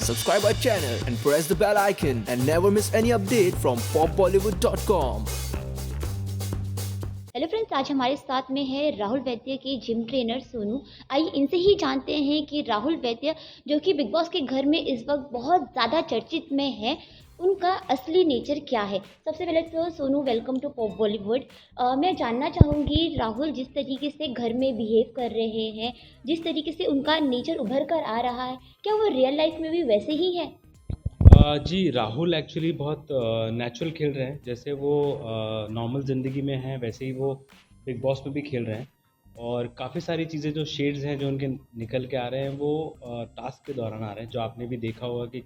subscribe our channel and press the bell icon and never miss any update from popbollywood.com. Hello friends, आज हमारे साथ में है राहुल वैद्य के जिम ट्रेनर सोनू। आइए इनसे ही जानते हैं कि राहुल वैद्य जो कि बिग बॉस के घर में इस वक्त बहुत ज़्यादा चर्चित में है, उनका असली नेचर क्या है। सबसे पहले तो Sonu, welcome to pop Bollywood. मैं जानना चाहूँगी राहुल जिस तरीके से घर में बिहेव कर रहे हैं, जिस तरीके से उनका नेचर उभर कर आ रहा है, क्या वो रियल लाइफ में भी वैसे ही है? जी, राहुल एक्चुअली बहुत नेचुरल खेल रहे हैं। जैसे वो नॉर्मल ज़िंदगी में हैं वैसे ही वो बिग बॉस में भी खेल रहे हैं। और काफ़ी सारी चीज़ें जो शेड्स हैं जो उनके निकल के आ रहे हैं वो टास्क के दौरान आ रहे हैं। जो आपने भी देखा होगा कि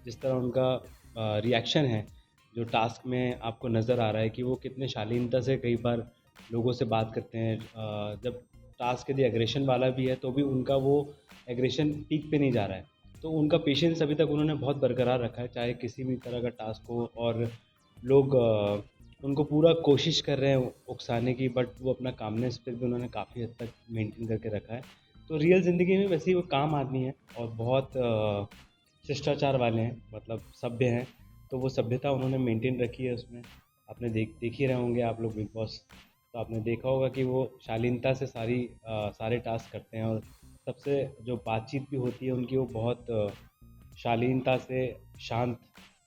जिस तरह उनका रिएक्शन है जो टास्क में आपको नज़र आ रहा है कि वो कितने शालीनता से कई बार लोगों से बात करते हैं। जब टास्क यदि एग्रेशन वाला भी है तो भी उनका वो एग्रेशन पीक पे नहीं जा रहा है। तो उनका पेशेंस अभी तक उन्होंने बहुत बरकरार रखा है, चाहे किसी भी तरह का टास्क हो। और लोग उनको पूरा कोशिश कर रहे हैं उकसाने की, बट वो अपना कामनेस फिर भी उन्होंने काफ़ी हद तक मेंटेन करके रखा है। तो रियल ज़िंदगी में वैसे ही वो काम आदमी है और बहुत शिष्टाचार वाले हैं, मतलब सभ्य हैं। तो वो सभ्यता उन्होंने मेंटेन रखी है उसमें। आपने देख ही रहे होंगे आप लोग बिग बॉस, तो आपने देखा होगा कि वो शालीनता से सारे टास्क करते हैं। और सबसे जो बातचीत भी होती है उनकी, वो बहुत शालीनता से शांत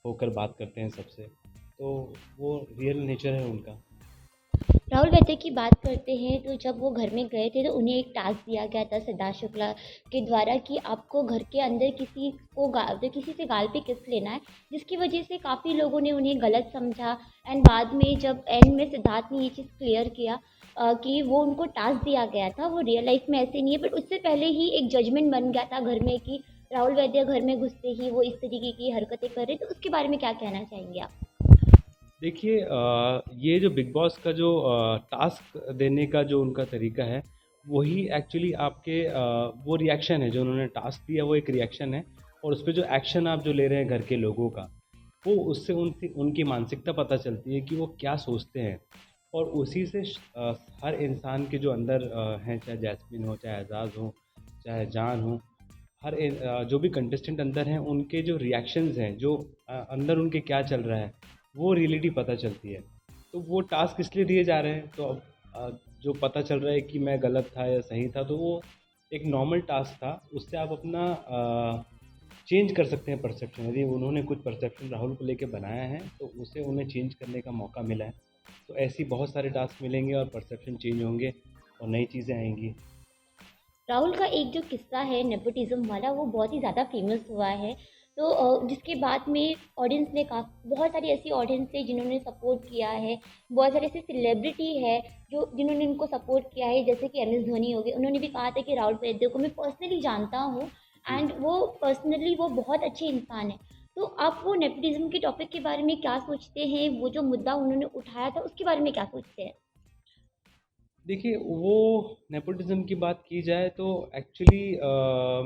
होकर बात करते हैं सबसे। तो वो रियल नेचर है उनका। राहुल वैद्य की बात करते हैं तो जब वो घर में गए थे तो उन्हें एक टास्क दिया गया था सिद्धार्थ शुक्ला के द्वारा कि आपको घर के अंदर किसी से गाल पे किस लेना है, जिसकी वजह से काफ़ी लोगों ने उन्हें गलत समझा। एंड बाद में जब एंड में सिद्धार्थ ने ये चीज़ क्लियर किया कि वो उनको टास्क दिया गया था, वो रियल लाइफ में ऐसे नहीं है, पर उससे पहले ही एक जजमेंट बन गया था घर में कि राहुल वैद्य घर में घुसते ही वो इस तरीके की हरकतें कर रहे। तो उसके बारे में क्या कहना चाहेंगे आप? देखिए, ये जो बिग बॉस का जो टास्क देने का जो उनका तरीका है, वही एक्चुअली आपके वो रिएक्शन है जो उन्होंने टास्क दिया, वो एक रिएक्शन है। और उस पे जो एक्शन आप जो ले रहे हैं घर के लोगों का, वो उससे उनकी मानसिकता पता चलती है कि वो क्या सोचते हैं। और उसी से हर इंसान के जो अंदर हैं, चाहे जैस्मिन हो, चाहे एजाज हो, चाहे जान हो, जो भी कंटेस्टेंट अंदर हैं, उनके जो रिएक्शंस हैं, जो अंदर उनके क्या चल रहा है, वो रियलिटी पता चलती है। तो वो टास्क इसलिए दिए जा रहे हैं। तो अब जो पता चल रहा है कि मैं गलत था या सही था, तो वो एक नॉर्मल टास्क था। उससे आप अपना चेंज कर सकते हैं परसेप्शन। यदि उन्होंने कुछ परसेप्शन राहुल को लेके बनाया है तो उसे उन्हें चेंज करने का मौका मिला है। तो ऐसी बहुत सारे टास्क मिलेंगे और परसेप्शन चेंज होंगे और नई चीज़ें आएंगी। राहुल का एक जो किस्सा है नेपोटिज्म वाला, वो बहुत ही ज़्यादा फेमस हुआ है। तो जिसके बाद में ऑडियंस ने बहुत सारी ऐसी ऑडियंस है जिन्होंने सपोर्ट किया है। बहुत सारे ऐसे सेलिब्रिटी है जो जिन्होंने उनको सपोर्ट किया है, जैसे कि एम एस धोनी हो गए। उन्होंने भी कहा था कि राहुल वैद्य को मैं पर्सनली जानता हूँ जी। एंड वो पर्सनली वो बहुत अच्छे इंसान है। तो आप वो नेपोटिज्म के टॉपिक के बारे में क्या सोचते हैं? वो जो मुद्दा उन्होंने उठाया था उसके बारे में क्या सोचते हैं? देखिए, वो नेपोटिज़्म की बात की जाए तो एक्चुअली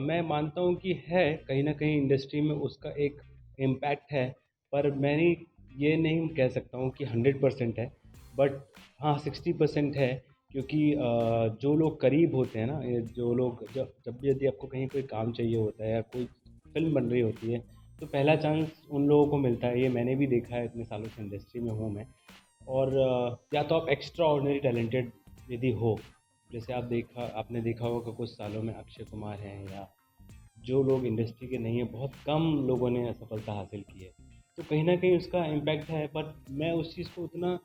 मैं मानता हूँ कि है कहीं न कहीं इंडस्ट्री में उसका एक इम्पैक्ट है। पर मैं नहीं ये नहीं कह सकता हूँ कि 100% है। बट हाँ, 60% है। क्योंकि जो लोग करीब होते हैं ना, ये जो लोग जब जब भी यदि आपको कहीं कोई काम चाहिए होता है या कोई फ़िल्म बन रही होती है, तो पहला चांस उन लोगों को मिलता है। ये मैंने भी देखा है, इतने सालों से इंडस्ट्री में हूँ मैं। और या तो आप एक्स्ट्रा ऑर्डिनरी टैलेंटेड यदि हो, जैसे आपने देखा होगा कुछ सालों में अक्षय कुमार हैं, या जो लोग इंडस्ट्री के नहीं हैं, बहुत कम लोगों ने सफलता हासिल की है। तो कहीं न कहीं उसका इम्पैक्ट है। बट मैं उस चीज़ को उतना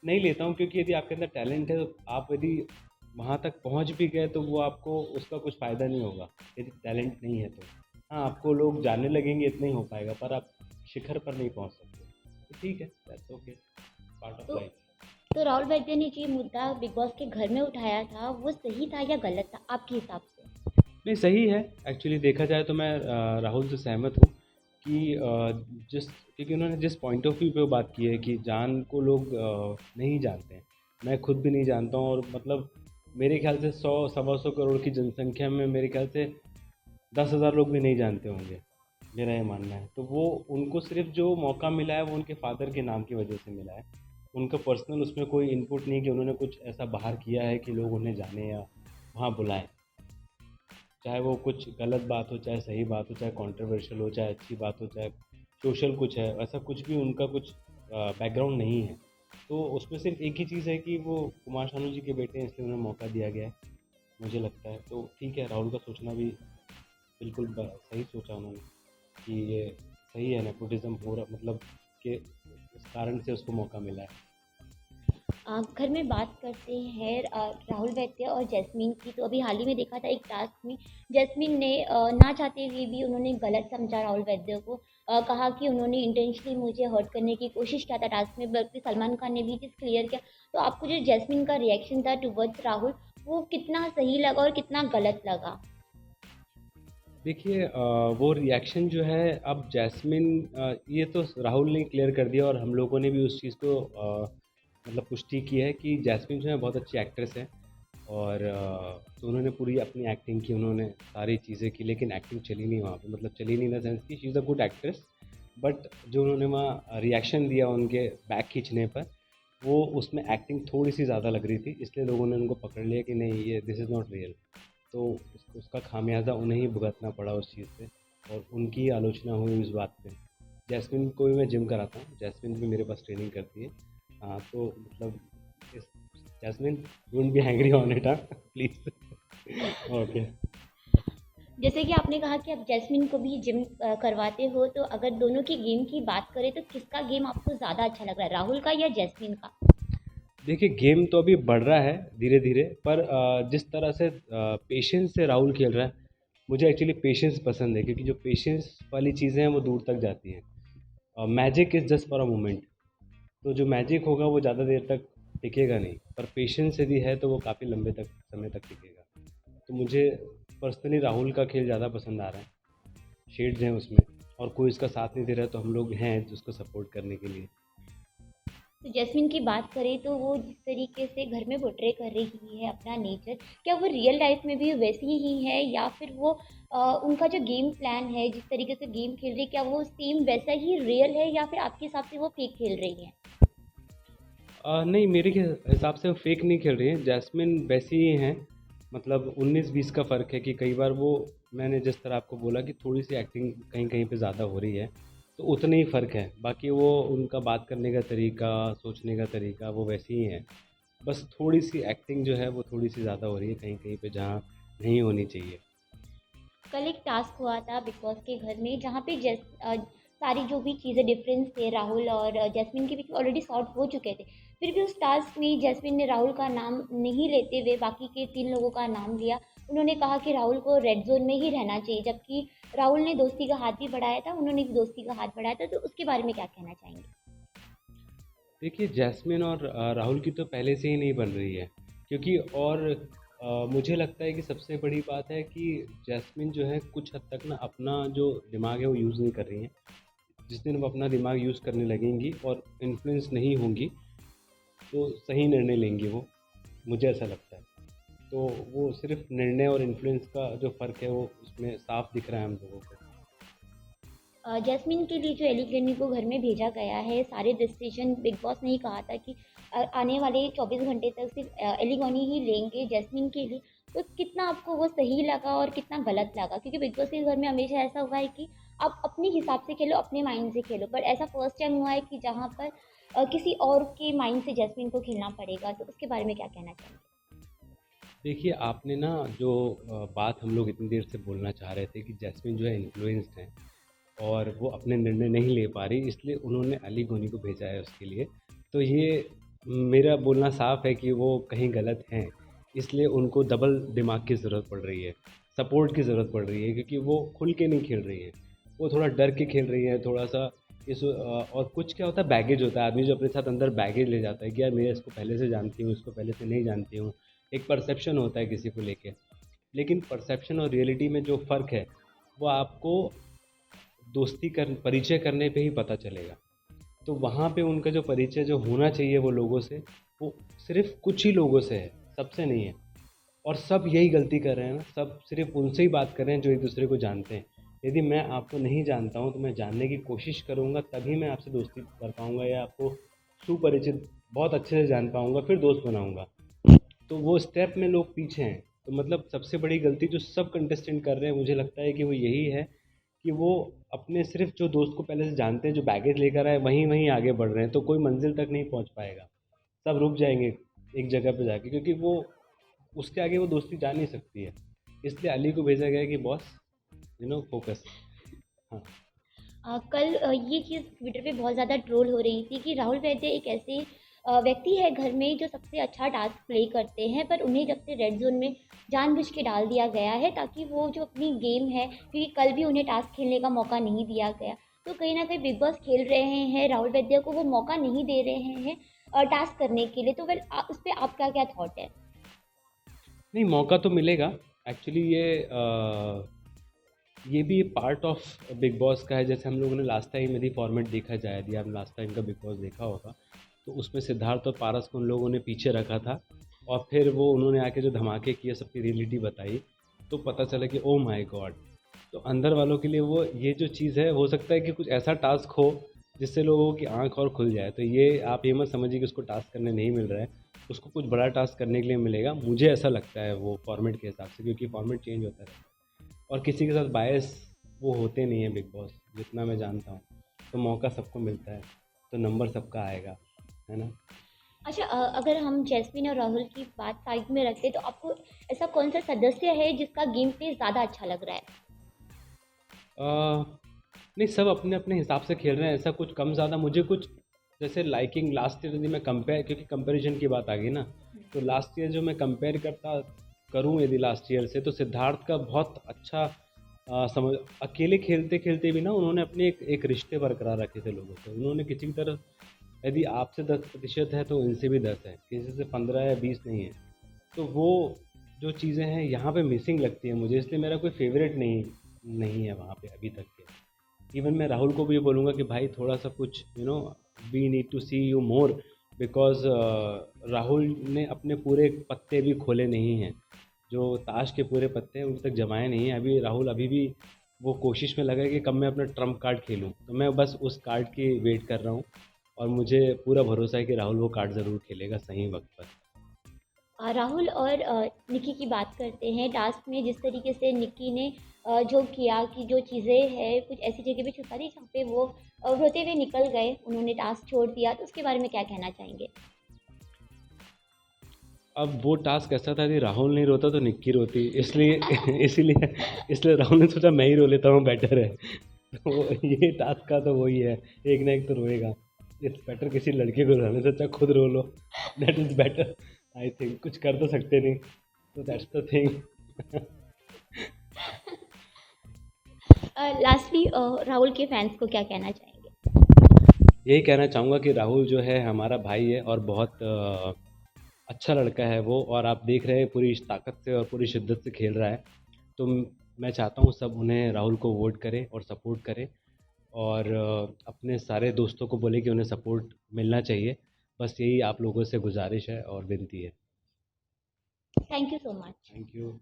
नहीं लेता हूँ, क्योंकि यदि आपके अंदर टैलेंट है, तो आप यदि वहाँ तक पहुँच भी गए तो वो आपको उसका कुछ फ़ायदा नहीं होगा, यदि टैलेंट नहीं है तो। हाँ, आपको लोग जानने लगेंगे, इतना ही हो पाएगा, पर आप शिखर पर नहीं पहुँच सकते। तो ठीक है, दैट्स ओके, पार्ट ऑफ तो लाइफ। तो राहुल वैद्य ने जो ये मुद्दा बिग बॉस के घर में उठाया था, वो सही था या गलत था आपके हिसाब से? नहीं, सही है। एक्चुअली देखा जाए तो मैं राहुल से सहमत हूँ कि क्योंकि उन्होंने जिस पॉइंट ऑफ व्यू पे वो बात की है कि जान को लोग नहीं जानते हैं। मैं खुद भी नहीं जानता हूँ। और मतलब मेरे ख्याल से 100 सवा 100 करोड़ की जनसंख्या में मेरे ख्याल से 10,000 लोग भी नहीं जानते होंगे, मेरा ये मानना है। तो वो उनको सिर्फ जो मौका मिला है वो उनके फादर के नाम की वजह से मिला है। उनका पर्सनल उसमें कोई इनपुट नहीं कि उन्होंने कुछ ऐसा बाहर किया है कि लोग उन्हें जाने या वहाँ बुलाएं। चाहे वो कुछ गलत बात हो, चाहे सही बात हो, चाहे कंट्रोवर्शियल हो, चाहे अच्छी बात हो, चाहे सोशल कुछ है, ऐसा कुछ भी उनका कुछ बैकग्राउंड नहीं है। तो उसमें सिर्फ एक ही चीज़ है कि वो कुमार शानू जी के बेटे हैं, इसलिए उन्हें मौका दिया गया है, मुझे लगता है। तो ठीक है, राहुल का सोचना भी बिल्कुल सही सोचा उन्होंने कि ये सही है, नेपोटिज्म हो रहा मतलब कि इस कारण से उसको मौका मिला है। घर में बात करते हैं राहुल वैद्य और जैस्मीन की। तो अभी हाल ही में देखा था एक टास्क में जैस्मीन ने ना चाहते हुए भी उन्होंने गलत समझा राहुल वैद्य को। कहा कि उन्होंने इंटेंशनली मुझे हर्ट करने की कोशिश किया था टास्क में, बल्कि सलमान खान ने भी चीज़ क्लियर किया। तो आपको जो जैस्मीन का रिएक्शन था टुवर्ड्स राहुल, वो कितना सही लगा और कितना गलत लगा? देखिए वो रिएक्शन जो है, अब जैस्मिन ये तो राहुल ने क्लियर कर दिया और हम लोगों ने भी उस चीज़ को मतलब पुष्टि की है कि जैस्मिन जो है बहुत अच्छी एक्ट्रेस है। और तो उन्होंने पूरी अपनी एक्टिंग की, उन्होंने सारी चीज़ें की, लेकिन एक्टिंग चली नहीं वहाँ पे, मतलब चली नहीं इन द सेंस कि she is a good actress. But जो उन्होंने वहाँ रिएक्शन दिया उनके बैक खींचने पर, वो उसमें एक्टिंग थोड़ी सी ज़्यादा लग रही थी, इसलिए लोगों ने उनको पकड़ लिया कि नहीं, ये दिस इज़ नॉट रियल। तो उसका खामियाजा उन्हें ही भुगतना पड़ा उस चीज़ से, और उनकी आलोचना हुई इस बात पे। जैस्मिन को भी मैं जिम कराता हूँ, जैस्मिन भी मेरे पास ट्रेनिंग करती है। हाँ, तो मतलब इस Jasmin, don't be angry on it, हाँ प्लीज़। ओके। जैसे कि आपने कहा कि आप जैस्मिन को भी जिम करवाते हो, तो अगर दोनों की गेम की बात करें तो किसका गेम आपको ज़्यादा अच्छा लग रहा है, राहुल का या जैस्मिन का? देखिए, गेम तो अभी बढ़ रहा है धीरे धीरे, पर जिस तरह से पेशेंस से राहुल खेल रहा है, मुझे एक्चुअली पेशेंस पसंद है, क्योंकि जो पेशेंस वाली चीज़ें हैं वो दूर तक जाती हैं। Magic is just for a moment. तो जो मैजिक होगा वो ज़्यादा देर तक टिकेगा नहीं, पर पेशेंस यदि है तो वो काफ़ी लंबे तक समय तक टिकेगा। तो मुझे पर्सनली राहुल का खेल ज़्यादा पसंद आ रहा है। शेड्स हैं उसमें, और कोई इसका साथ नहीं दे रहा है, तो हम लोग हैं उसको सपोर्ट करने के लिए। तो जैस्मिन की बात करें तो वो जिस तरीके से घर में पोर्ट्रे कर रही है अपना नेचर, क्या वो रियल लाइफ में भी वैसी ही है, या फिर वो उनका जो गेम प्लान है, जिस तरीके से गेम खेल रही है, क्या वो सेम वैसा ही रियल है, या फिर आपके हिसाब से वो फेक खेल रही है? नहीं, मेरे के हिसाब से वो फेक नहीं खेल रही हैं, जैस्मिन वैसी ही हैं। मतलब 19-20 का फ़र्क है कि कई बार वो, मैंने जिस तरह आपको बोला कि थोड़ी सी एक्टिंग कहीं कहीं पे ज़्यादा हो रही है, तो उतना ही फ़र्क है। बाकी वो उनका बात करने का तरीका, सोचने का तरीका वो वैसी ही है। बस थोड़ी सी एक्टिंग जो है वो थोड़ी सी ज़्यादा हो रही है कहीं कहीं पे, जहाँ नहीं होनी चाहिए। कल एक टास्क हुआ था बिग बॉस के घर में, जहाँ पे सारी जो भी चीज़ें डिफरेंस थे राहुल और जैस्मिन के बीच ऑलरेडी सॉर्ट हो चुके थे। फिर भी उस टास्क में जैस्मिन ने राहुल का नाम नहीं लेते हुए बाकी के 3 लोगों का नाम लिया। उन्होंने कहा कि राहुल को रेड ज़ोन में ही रहना चाहिए, जबकि राहुल ने दोस्ती का हाथ भी बढ़ाया था, उन्होंने भी दोस्ती का हाथ बढ़ाया था। तो उसके बारे में क्या कहना चाहेंगे? देखिए, जैस्मिन और राहुल की तो पहले से ही नहीं बन रही है, क्योंकि और मुझे लगता है कि सबसे बड़ी बात है कि जैस्मिन जो है कुछ हद तक ना अपना जो दिमाग है वो यूज़ नहीं कर रही हैं। जिस दिन वो अपना दिमाग यूज़ करने लगेंगी और इन्फ्लुएंस नहीं होंगी, तो सही निर्णय लेंगी वो, मुझे ऐसा लगता है। तो वो सिर्फ निर्णय और इन्फ्लुएंस का जो फ़र्क है वो उसमें साफ दिख रहा है हम लोगों को। जैस्मिन के लिए जो एली गर्नी को घर में भेजा गया है, सारे डिसीजन बिग बॉस ने ही कहा था कि आने वाले 24 घंटे तक सिर्फ एली गर्नी ही लेंगे जैस्मिन के लिए। तो कितना आपको वो सही लगा और कितना गलत लगा? क्योंकि बिग बॉस के घर में हमेशा ऐसा हुआ है कि आप अपने हिसाब से खेलो, अपने माइंड से खेलो, पर ऐसा फर्स्ट टाइम हुआ है कि जहाँ पर किसी और के माइंड से जैस्मिन को खेलना पड़ेगा। तो उसके बारे में क्या कहना चाहेंगे? देखिए, आपने ना जो बात हम लोग इतनी देर से बोलना चाह रहे थे कि जैस्मिन जो है इन्फ्लुएंस्ड है और वो अपने निर्णय नहीं ले पा रही, इसलिए उन्होंने अली गोनी को भेजा है उसके लिए। तो ये मेरा बोलना साफ है कि वो कहीं गलत हैं, इसलिए उनको डबल दिमाग की ज़रूरत पड़ रही है, सपोर्ट की ज़रूरत पड़ रही है, क्योंकि वो खुल के नहीं खेल रही हैं। वो थोड़ा डर के खेल रही हैं, थोड़ा-सा और कुछ क्या होता है, बैगेज होता है, आदमी जो अपने साथ अंदर बैगेज ले जाता है कि यार मैं इसको पहले से जानती हूँ, इसको पहले से नहीं जानती हूँ। एक परसेप्शन होता है किसी को लेके, लेकिन परसेप्शन और रियलिटी में जो फ़र्क है, वो आपको दोस्ती कर परिचय करने पे ही पता चलेगा। तो वहाँ पे उनका जो परिचय जो होना चाहिए वो लोगों से, वो सिर्फ़ कुछ ही लोगों से है, सबसे नहीं है। और सब यही गलती कर रहे हैं ना, सब सिर्फ़ उनसे ही बात कर रहे हैं जो एक-दूसरे को जानते हैं। यदि मैं आपको नहीं जानता हूँ, तो मैं जानने की कोशिश करूँगा, तभी मैं आपसे दोस्ती कर पाऊँगा या आपको सुपरिचित बहुत अच्छे से जान पाऊँगा, फिर दोस्त बनाऊँगा। तो वो स्टेप में लोग पीछे हैं। तो मतलब सबसे बड़ी गलती जो सब कंटेस्टेंट कर रहे हैं मुझे लगता है कि वो यही है कि वो अपने सिर्फ जो दोस्त को पहले से जानते हैं, जो बैगेज लेकर आए, वहीं वहीं आगे बढ़ रहे हैं, तो कोई मंजिल तक नहीं पहुंच पाएगा। सब रुक जाएंगे एक जगह पे जाके, क्योंकि वो उसके आगे वो दोस्ती जा नहीं सकती है। इसलिए अली को भेजा गया है कि बॉस फोकस। हाँ। कल ये चीज़ ट्विटर पे बहुत ज़्यादा ट्रोल हो रही थी कि राहुल वैद्य एक ऐसे व्यक्ति है घर में जो सबसे अच्छा टास्क प्ले करते हैं, पर उन्हें जब से रेड जोन में जानबूझ के डाल दिया गया है ताकि वो जो अपनी गेम है, क्योंकि कल भी उन्हें टास्क खेलने का मौका नहीं दिया गया, तो कहीं ना कहीं बिग बॉस खेल रहे हैं, राहुल वैद्य को वो मौका नहीं दे रहे हैं टास्क करने के लिए। तो वेल उस पर आपका क्या थॉट है? नहीं, मौका तो मिलेगा। एक्चुअली ये भी पार्ट ऑफ बिग बॉस का है। जैसे हम लोगों ने लास्ट टाइम यदि फॉर्मेट देखा जाए, यदि आपने लास्ट टाइम का बिग बॉस देखा होगा, तो उसमें सिद्धार्थ और पारस को उन लोगों ने पीछे रखा था, और फिर वो उन्होंने आके जो धमाके किए, सबकी रियलिटी बताई, तो पता चला कि ओ माय गॉड। तो अंदर वालों के लिए वो ये जो चीज़ है, हो सकता है कि कुछ ऐसा टास्क हो जिससे लोगों की आंख और खुल जाए। तो ये आप ये मत समझिए कि उसको टास्क करने नहीं मिल रहा है, उसको कुछ बड़ा टास्क करने के लिए मिलेगा, मुझे ऐसा लगता है वो फॉर्मेट के हिसाब से, क्योंकि फॉर्मेट चेंज होता है और किसी के साथ बायस वो होते नहीं हैं बिग बॉस, जितना मैं जानता हूँ। तो मौका सबको मिलता है, तो नंबर सबका आएगा, है ना। अच्छा, अगर हम जैस्मिन और राहुल की बात साइड में रखते तो आपको ऐसा कौन सा सदस्य है जिसका गेम प्ले ज़्यादा अच्छा लग रहा है? नहीं, सब अपने अपने हिसाब से खेल रहे हैं, ऐसा कुछ कम ज़्यादा मुझे कुछ जैसे लाइकिंग लास्ट ईयर यदि मैं कंपेयर, क्योंकि कंपैरिजन की बात आ गई ना, तो लास्ट ईयर जो मैं कंपेयर करता करूँ यदि लास्ट ईयर से, तो सिद्धार्थ का बहुत अच्छा समझ, अकेले खेलते खेलते भी ना उन्होंने अपने एक रिश्ते बरकरार रखे थे लोगों से। उन्होंने किसी की तरह, यदि आपसे 10% है तो इनसे भी 10 है, किसी से 15 या 20 नहीं है। तो वो जो चीज़ें हैं यहाँ पे मिसिंग लगती है मुझे, इसलिए मेरा कोई फेवरेट नहीं नहीं है वहाँ पे अभी तक के। इवन मैं राहुल को भी ये बोलूँगा कि भाई थोड़ा सा कुछ we need to see you more, because Rahul ने अपने पूरे पत्ते भी खोले नहीं हैं। जो ताश के पूरे पत्ते हैं अभी तक जमाए नहीं हैं। अभी राहुल अभी भी वो कोशिश में लगा है कि कब मैं अपना ट्रम्प कार्ड खेलूं, तो मैं बस उस कार्ड की वेट कर रहा हूँ, और मुझे पूरा भरोसा है कि राहुल वो कार्ड ज़रूर खेलेगा सही वक्त पर। राहुल और निक्की की बात करते हैं। टास्क में जिस तरीके से निक्की ने जो किया कि जो चीज़ें हैं कुछ ऐसी जगह पे छुपा दी जहाँ पे वो रोते हुए निकल गए, उन्होंने टास्क छोड़ दिया, तो उसके बारे में क्या कहना चाहेंगे? अब वो टास्क ऐसा था कि राहुल नहीं रोता तो निक्की रोती, इसलिए इसीलिए इसलिए राहुल ने सोचा मैं ही रो लेता हूँ, बेटर है। तो ये टास्क का तो वही है, एक ना एक तो रोएगा। इट्स बेटर किसी लड़के को रोने से अच्छा खुद रो लो, that is better. I think कुछ कर तो सकते नहीं, तो that's the thing. Lastly Rahul के फैंस को क्या कहना चाहेंगे? यही कहना चाहूँगा कि राहुल जो है हमारा भाई है, और बहुत अच्छा लड़का है वो, और आप देख रहे हैं पूरी ताकत से और पूरी शिद्दत से खेल रहा है। तो मैं चाहता हूँ सब उन्हें, राहुल को वोट करें और सपोर्ट करें, और अपने सारे दोस्तों को बोले कि उन्हें सपोर्ट मिलना चाहिए। बस यही आप लोगों से गुजारिश है और विनती है। Thank you so much. Thank you.